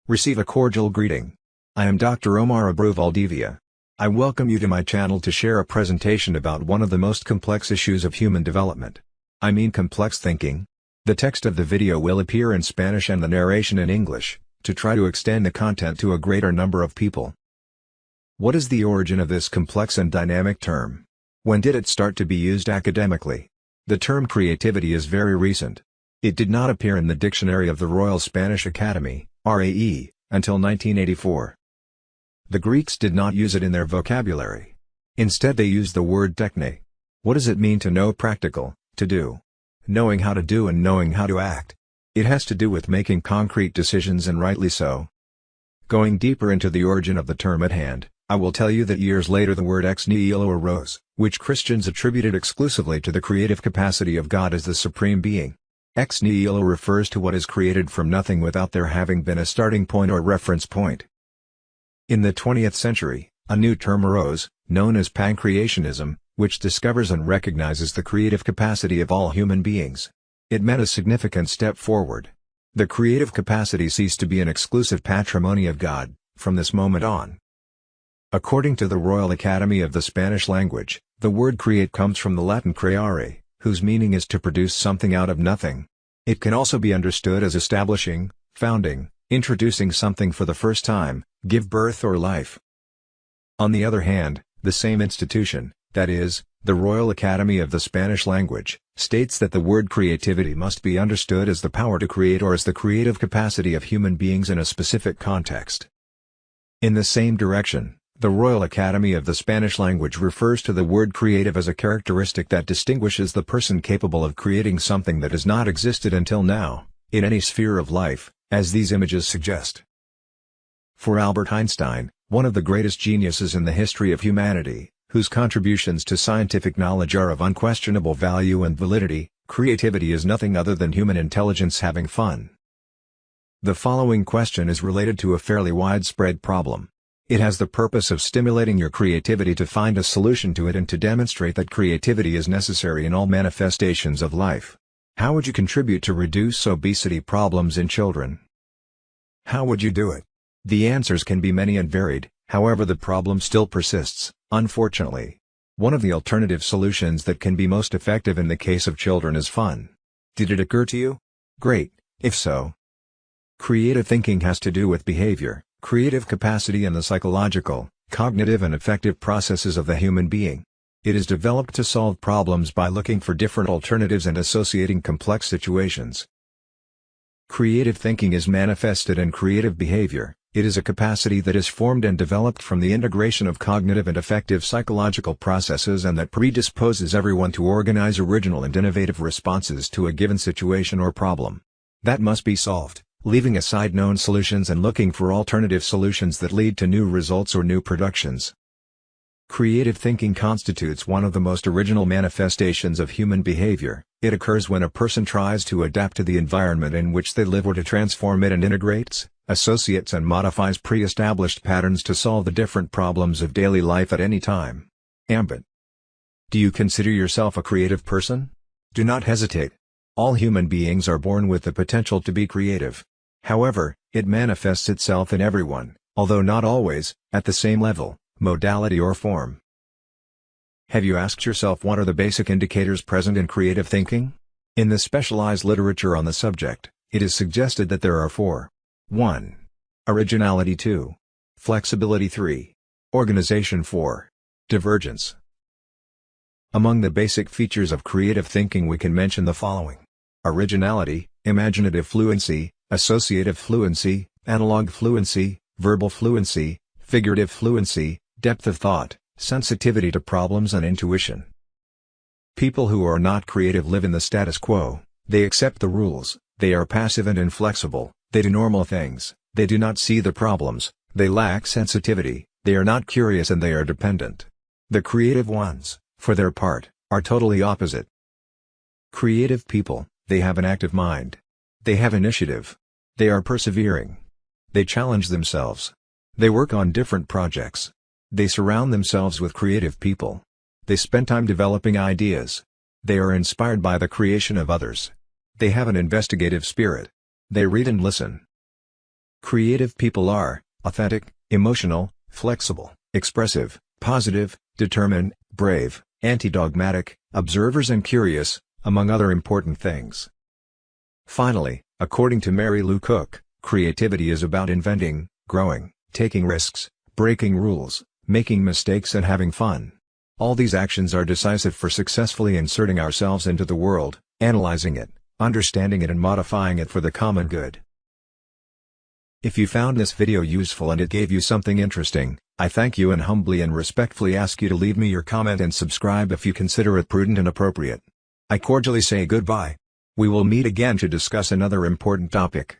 Receive a cordial greeting. I am Dr. Omar Abreu Valdivia. I welcome you to my channel to share a presentation about one of the most complex issues of human development. I mean complex thinking. The text of the video will appear in Spanish and the narration in English, to try to extend the content to a greater number of people. What is the origin of this complex and dynamic term? When did it start to be used academically? The term creativity is very recent. It did not appear in the dictionary of the Royal Spanish Academy, RAE, until 1984. The Greeks did not use it in their vocabulary. Instead they used the word techne. What does it mean to know practical, to do? Knowing how to do and knowing how to act. It has to do with making concrete decisions, and rightly so. Going deeper into the origin of the term at hand, I will tell you that years later the word ex nihilo arose, which Christians attributed exclusively to the creative capacity of God as the supreme being. Ex nihilo refers to what is created from nothing without there having been a starting point or reference point. In the 20th century, a new term arose, known as pancreationism, which discovers and recognizes the creative capacity of all human beings. It meant a significant step forward. The creative capacity ceased to be an exclusive patrimony of God, from this moment on. According to the Royal Academy of the Spanish language, the word create comes from the Latin creare, whose meaning is to produce something out of nothing. It can also be understood as establishing, founding, introducing something for the first time, give birth or life. On the other hand, the same institution, that is, the Royal Academy of the Spanish language, states that the word creativity must be understood as the power to create or as the creative capacity of human beings in a specific context. In the same direction, the Royal Academy of the Spanish language refers to the word creative as a characteristic that distinguishes the person capable of creating something that has not existed until now, in any sphere of life, as these images suggest. For Albert Einstein, one of the greatest geniuses in the history of humanity, whose contributions to scientific knowledge are of unquestionable value and validity, creativity is nothing other than human intelligence having fun. The following question is related to a fairly widespread problem. It has the purpose of stimulating your creativity to find a solution to it and to demonstrate that creativity is necessary in all manifestations of life. How would you contribute to reduce obesity problems in children? How would you do it? The answers can be many and varied, however the problem still persists, unfortunately. One of the alternative solutions that can be most effective in the case of children is fun. Did it occur to you? Great, if so. Creative thinking has to do with behavior, creative capacity and the psychological, cognitive and affective processes of the human being. It is developed to solve problems by looking for different alternatives and associating complex situations. Creative thinking is manifested in creative behavior. It is a capacity that is formed and developed from the integration of cognitive and affective psychological processes and that predisposes everyone to organize original and innovative responses to a given situation or problem. That must be solved, leaving aside known solutions and looking for alternative solutions that lead to new results or new productions. Creative thinking constitutes one of the most original manifestations of human behavior. It occurs when a person tries to adapt to the environment in which they live or to transform it and integrates, associates and modifies pre-established patterns to solve the different problems of daily life at any time. Ambit. Do you consider yourself a creative person? Do not hesitate. All human beings are born with the potential to be creative. However, it manifests itself in everyone, although not always, at the same level, modality or form. Have you asked yourself what are the basic indicators present in creative thinking? In the specialized literature on the subject, it is suggested that there are 4. 1. Originality. 2. Flexibility. 3. Organization. 4. Divergence. Among the basic features of creative thinking we can mention the following: originality, imaginative fluency, associative fluency, analog fluency, verbal fluency, figurative fluency, depth of thought, sensitivity to problems and intuition. People who are not creative live in the status quo. They accept the rules, they are passive and inflexible, they do normal things, they do not see the problems, they lack sensitivity, they are not curious and they are dependent. The creative ones, for their part, are totally opposite. Creative people, they have an active mind. They have initiative. They are persevering. They challenge themselves. They work on different projects. They surround themselves with creative people. They spend time developing ideas. They are inspired by the creation of others. They have an investigative spirit. They read and listen. Creative people are authentic, emotional, flexible, expressive, positive, determined, brave, anti-dogmatic, observers and curious, among other important things. Finally, according to Mary Lou Cook, creativity is about inventing, growing, taking risks, breaking rules, making mistakes and having fun. All these actions are decisive for successfully inserting ourselves into the world, analyzing it, understanding it and modifying it for the common good. If you found this video useful and it gave you something interesting, I thank you and humbly and respectfully ask you to leave me your comment and subscribe if you consider it prudent and appropriate. I cordially say goodbye. We will meet again to discuss another important topic.